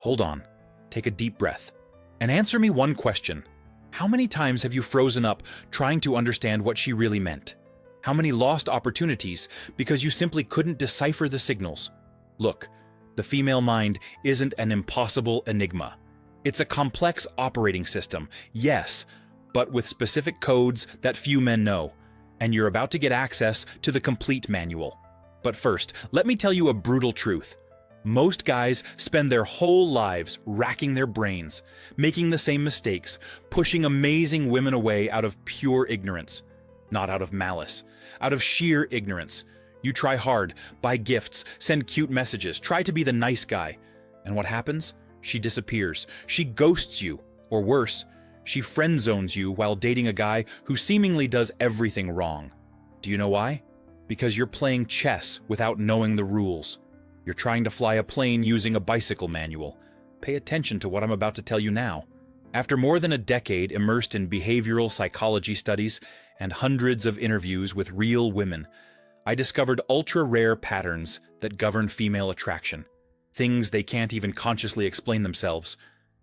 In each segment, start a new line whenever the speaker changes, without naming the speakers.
Hold on, take a deep breath, and answer me one question. How many times have you frozen up trying to understand what she really meant? How many lost opportunities because you simply couldn't decipher the signals? Look, the female mind isn't an impossible enigma. It's a complex operating system, yes, but with specific codes that few men know, and you're about to get access to the complete manual. But first, let me tell you a brutal truth. Most guys spend their whole lives racking their brains, making the same mistakes, pushing amazing women away out of pure ignorance. Not out of malice, out of sheer ignorance. You try hard, buy gifts, send cute messages, try to be the nice guy. And what happens? She disappears. She ghosts you, or worse, she friend zones you while dating a guy who seemingly does everything wrong. Do you know why? Because you're playing chess without knowing the rules. You're trying to fly a plane using a bicycle manual. Pay attention to what I'm about to tell you now. After more than a decade immersed in behavioral psychology studies and hundreds of interviews with real women, I discovered ultra-rare patterns that govern female attraction. Things they can't even consciously explain themselves.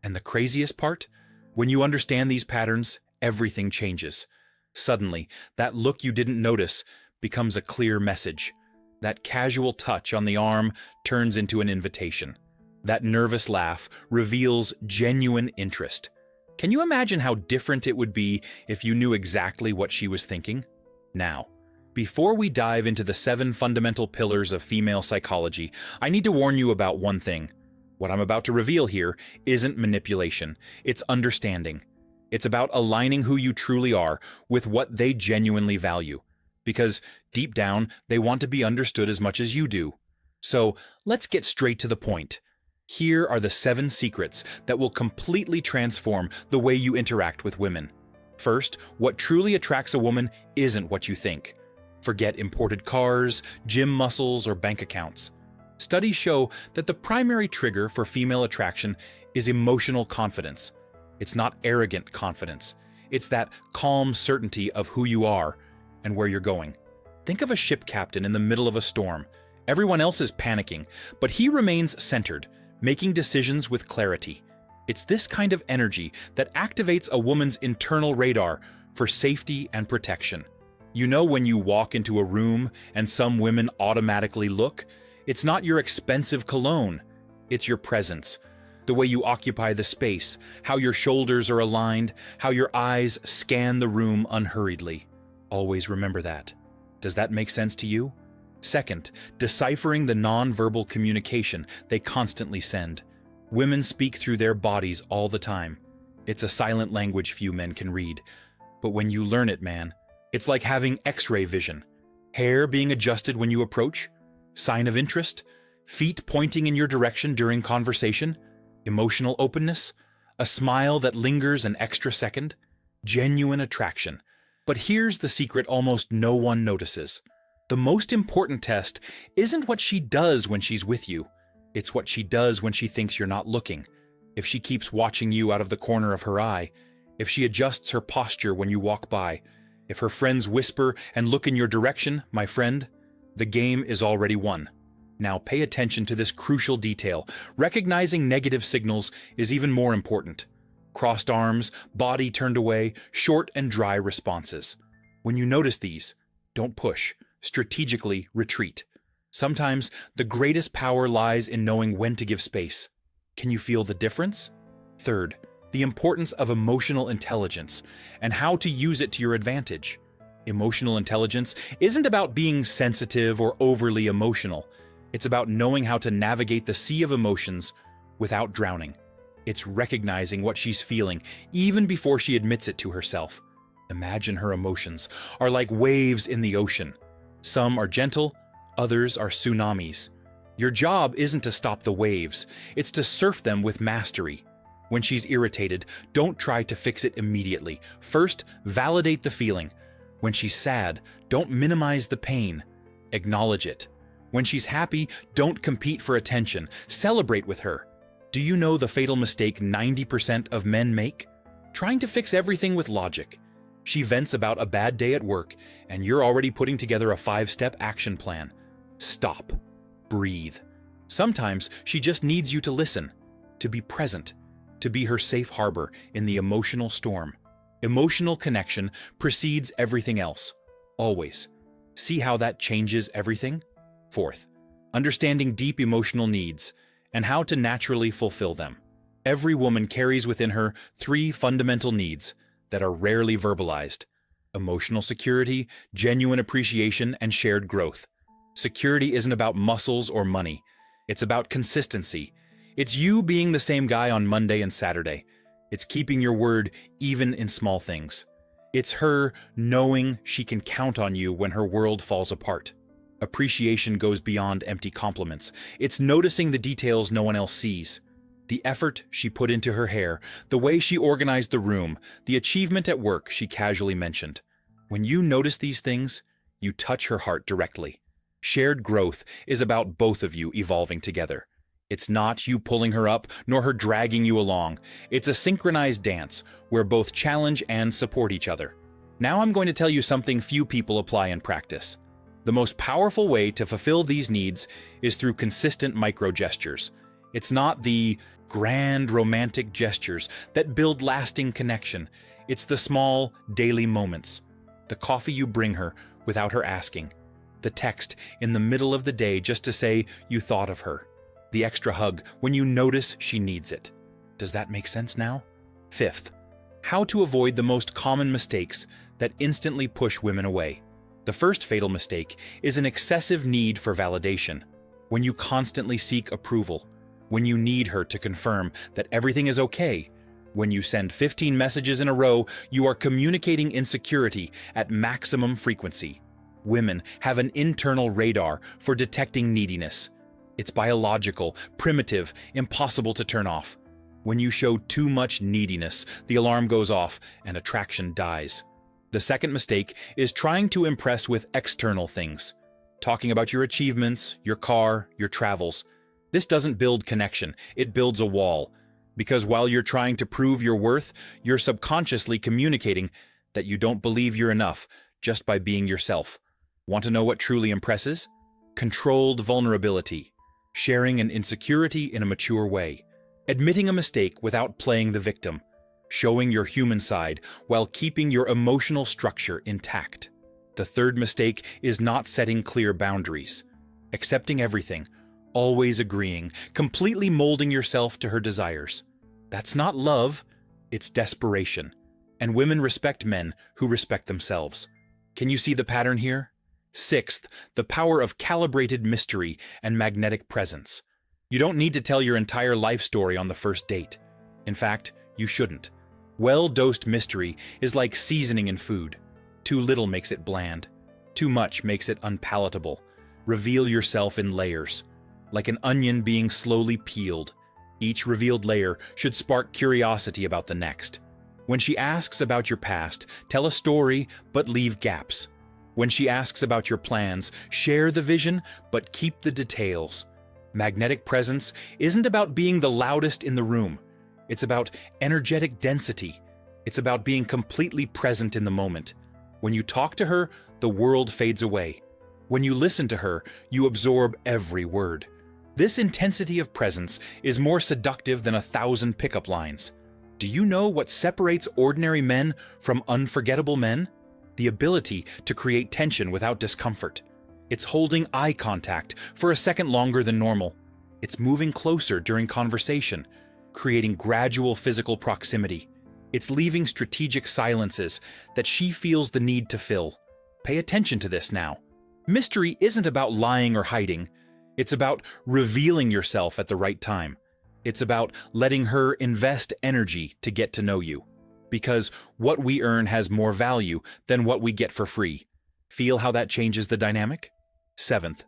And the craziest part? When you understand these patterns, everything changes. Suddenly, that look you didn't notice becomes a clear message. That casual touch on the arm turns into an invitation. That nervous laugh reveals genuine interest. Can you imagine how different it would be if you knew exactly what she was thinking? Now, before we dive into the 7 fundamental pillars of female psychology, I need to warn you about one thing. What I'm about to reveal here isn't manipulation, it's understanding. It's about aligning who you truly are with what they genuinely value. Because deep down, they want to be understood as much as you do. So let's get straight to the point. Here are the 7 secrets that will completely transform the way you interact with women. First, what truly attracts a woman isn't what you think. Forget imported cars, gym muscles, or bank accounts. Studies show that the primary trigger for female attraction is emotional confidence. It's not arrogant confidence. It's that calm certainty of who you are and where you're going. Think of a ship captain in the middle of a storm. Everyone else is panicking, but he remains centered, making decisions with clarity. It's this kind of energy that activates a woman's internal radar for safety and protection. You know when you walk into a room and some women automatically look? It's not your expensive cologne. It's your presence. The way you occupy the space, how your shoulders are aligned, how your eyes scan the room unhurriedly. Always remember that. Does that make sense to you? Second, deciphering the non-verbal communication they constantly send. Women speak through their bodies all the time. It's a silent language few men can read. But when you learn it, man, it's like having X-ray vision. Hair being adjusted when you approach, sign of interest, feet pointing in your direction during conversation, emotional openness, a smile that lingers an extra second, genuine attraction. But here's the secret almost no one notices. The most important test isn't what she does when she's with you. It's what she does when she thinks you're not looking. If she keeps watching you out of the corner of her eye, if she adjusts her posture when you walk by, if her friends whisper and look in your direction, my friend, the game is already won. Now pay attention to this crucial detail. Recognizing negative signals is even more important. Crossed arms, body turned away, short and dry responses. When you notice these, don't push. Strategically retreat. Sometimes the greatest power lies in knowing when to give space. Can you feel the difference? Third, the importance of emotional intelligence and how to use it to your advantage. Emotional intelligence isn't about being sensitive or overly emotional. It's about knowing how to navigate the sea of emotions without drowning. It's recognizing what she's feeling even before she admits it to herself. Imagine her emotions are like waves in the ocean. Some are gentle, others are tsunamis. Your job isn't to stop the waves, it's to surf them with mastery. When she's irritated, don't try to fix it immediately. First, validate the feeling. When she's sad, don't minimize the pain. Acknowledge it. When she's happy, don't compete for attention. Celebrate with her. Do you know the fatal mistake 90% of men make? Trying to fix everything with logic. She vents about a bad day at work, and you're already putting together a 5-step action plan. Stop. Breathe. Sometimes she just needs you to listen. to be present, to be her safe harbor in the emotional storm. Emotional connection precedes everything else, always. See how that changes everything? Fourth, understanding deep emotional needs and how to naturally fulfill them. Every woman carries within her three fundamental needs that are rarely verbalized: emotional security, genuine appreciation, and shared growth. Security isn't about muscles or money. It's about consistency. It's you being the same guy on Monday and Saturday. It's keeping your word even in small things. It's her knowing she can count on you when her world falls apart. Appreciation goes beyond empty compliments. It's noticing the details no one else sees. The effort she put into her hair, the way she organized the room, the achievement at work she casually mentioned. When you notice these things, you touch her heart directly. Shared growth is about both of you evolving together. It's not you pulling her up, nor her dragging you along. It's a synchronized dance where both challenge and support each other. Now I'm going to tell you something few people apply in practice. The most powerful way to fulfill these needs is through consistent micro-gestures. It's not the grand romantic gestures that build lasting connection. It's the small, daily moments. The coffee you bring her without her asking. The text in the middle of the day just to say you thought of her. The extra hug when you notice she needs it. Does that make sense now? Fifth, how to avoid the most common mistakes that instantly push women away. The first fatal mistake is an excessive need for validation. When you constantly seek approval, when you need her to confirm that everything is okay, when you send 15 messages in a row, you are communicating insecurity at maximum frequency. Women have an internal radar for detecting neediness. It's biological, primitive, impossible to turn off. When you show too much neediness, the alarm goes off and attraction dies. The second mistake is trying to impress with external things. Talking about your achievements, your car, your travels. This doesn't build connection, it builds a wall. Because while you're trying to prove your worth, you're subconsciously communicating that you don't believe you're enough just by being yourself. Want to know what truly impresses? Controlled vulnerability. Sharing an insecurity in a mature way. Admitting a mistake without playing the victim. Showing your human side while keeping your emotional structure intact. The third mistake is not setting clear boundaries. Accepting everything, always agreeing, completely molding yourself to her desires. That's not love, it's desperation. And women respect men who respect themselves. Can you see the pattern here? Sixth, the power of calibrated mystery and magnetic presence. You don't need to tell your entire life story on the first date. In fact, you shouldn't. Well-dosed mystery is like seasoning in food. Too little makes it bland. Too much makes it unpalatable. Reveal yourself in layers. Like an onion being slowly peeled. Each revealed layer should spark curiosity about the next. When she asks about your past, tell a story, but leave gaps. When she asks about your plans, share the vision, but keep the details. Magnetic presence isn't about being the loudest in the room. It's about energetic density. It's about being completely present in the moment. When you talk to her, the world fades away. When you listen to her, you absorb every word. This intensity of presence is more seductive than 1,000 pickup lines. Do you know what separates ordinary men from unforgettable men? The ability to create tension without discomfort. It's holding eye contact for a second longer than normal. It's moving closer during conversation, creating gradual physical proximity. It's leaving strategic silences that she feels the need to fill. Pay attention to this now. Mystery isn't about lying or hiding. It's about revealing yourself at the right time. It's about letting her invest energy to get to know you. Because what we earn has more value than what we get for free. Feel how that changes the dynamic? Seventh,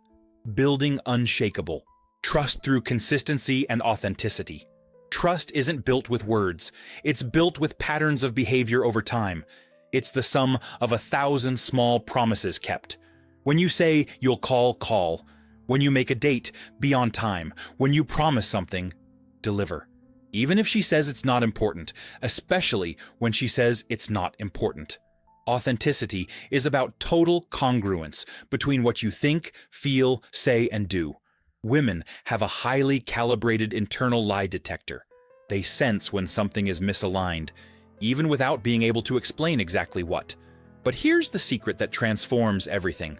building unshakable. Trust through consistency and authenticity. Trust isn't built with words. It's built with patterns of behavior over time. It's the sum of 1,000 small promises kept. When you say you'll call. When you make a date, be on time. When you promise something, deliver. Even if she says it's not important, especially when she says it's not important. Authenticity is about total congruence between what you think, feel, say, and do. Women have a highly calibrated internal lie detector. They sense when something is misaligned, even without being able to explain exactly what. But here's the secret that transforms everything.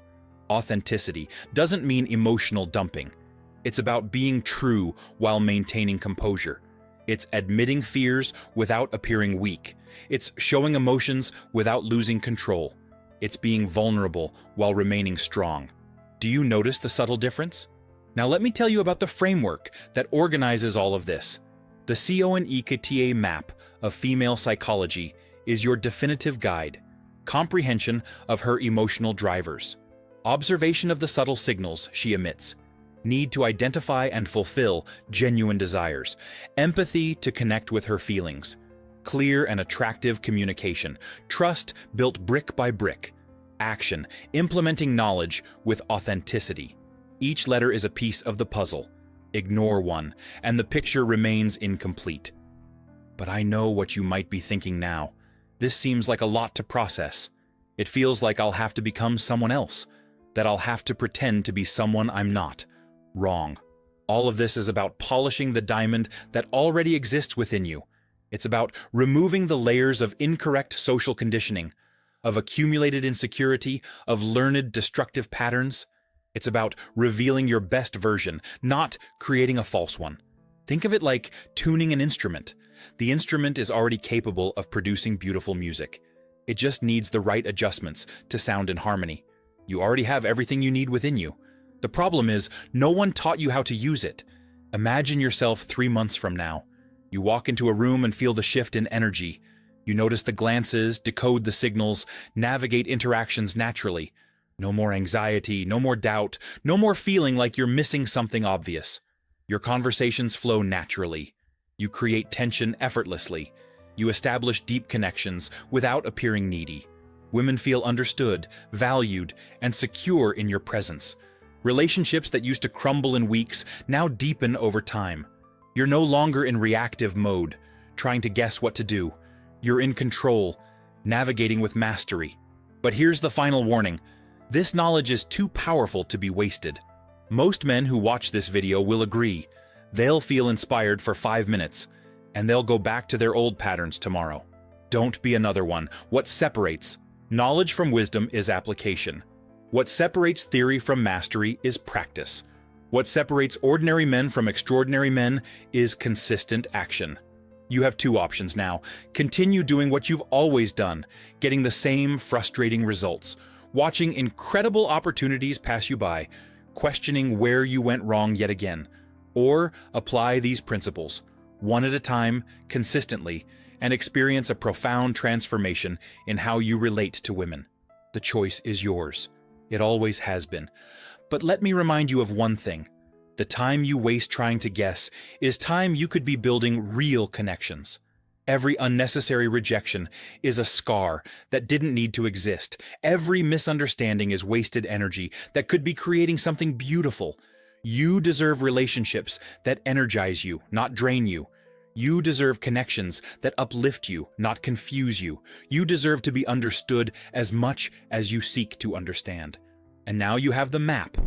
Authenticity doesn't mean emotional dumping. It's about being true while maintaining composure. It's admitting fears without appearing weak. It's showing emotions without losing control. It's being vulnerable while remaining strong. Do you notice the subtle difference? Now let me tell you about the framework that organizes all of this. The Cohen-Iketier map of female psychology is your definitive guide. Comprehension of her emotional drivers. Observation of the subtle signals she emits. Need to identify and fulfill genuine desires. Empathy to connect with her feelings. Clear and attractive communication. Trust built brick by brick. Action, implementing knowledge with authenticity. Each letter is a piece of the puzzle. Ignore one, and the picture remains incomplete. But I know what you might be thinking now. This seems like a lot to process. It feels like I'll have to become someone else, that I'll have to pretend to be someone I'm not. Wrong. All of this is about polishing the diamond that already exists within you. It's about removing the layers of incorrect social conditioning, of accumulated insecurity, of learned destructive patterns. It's about revealing your best version, not creating a false one. Think of it like tuning an instrument. The instrument is already capable of producing beautiful music. It just needs the right adjustments to sound in harmony. You already have everything you need within you. The problem is, no one taught you how to use it. Imagine yourself 3 months from now. You walk into a room and feel the shift in energy. You notice the glances, decode the signals, navigate interactions naturally. No more anxiety, no more doubt, no more feeling like you're missing something obvious. Your conversations flow naturally. You create tension effortlessly. You establish deep connections without appearing needy. Women feel understood, valued, and secure in your presence. Relationships that used to crumble in weeks now deepen over time. You're no longer in reactive mode, trying to guess what to do. You're in control, navigating with mastery. But here's the final warning. This knowledge is too powerful to be wasted. Most men who watch this video will agree. They'll feel inspired for 5 minutes, and they'll go back to their old patterns tomorrow. Don't be another one. What separates knowledge from wisdom is application. What separates theory from mastery is practice. What separates ordinary men from extraordinary men is consistent action. You have 2 options now. Continue doing what you've always done, getting the same frustrating results, watching incredible opportunities pass you by, questioning where you went wrong yet again, or apply these principles, one at a time, consistently, and experience a profound transformation in how you relate to women. The choice is yours. It always has been. But let me remind you of one thing. The time you waste trying to guess is time you could be building real connections. Every unnecessary rejection is a scar that didn't need to exist. Every misunderstanding is wasted energy that could be creating something beautiful. You deserve relationships that energize you, not drain you. You deserve connections that uplift you, not confuse you. You deserve to be understood as much as you seek to understand. And now you have the map.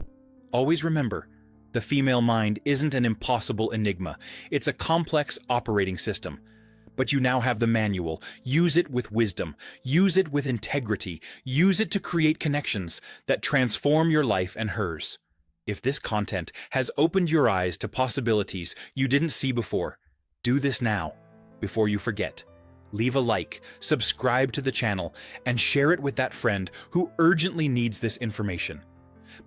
Always remember, the female mind isn't an impossible enigma. It's a complex operating system. But you now have the manual. Use it with wisdom. Use it with integrity. Use it to create connections that transform your life and hers. If this content has opened your eyes to possibilities you didn't see before, do this now, before you forget. Leave a like, subscribe to the channel, and share it with that friend who urgently needs this information.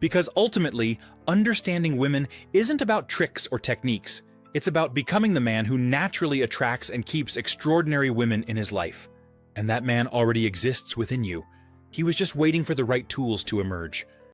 Because ultimately, understanding women isn't about tricks or techniques. It's about becoming the man who naturally attracts and keeps extraordinary women in his life. And that man already exists within you. He was just waiting for the right tools to emerge.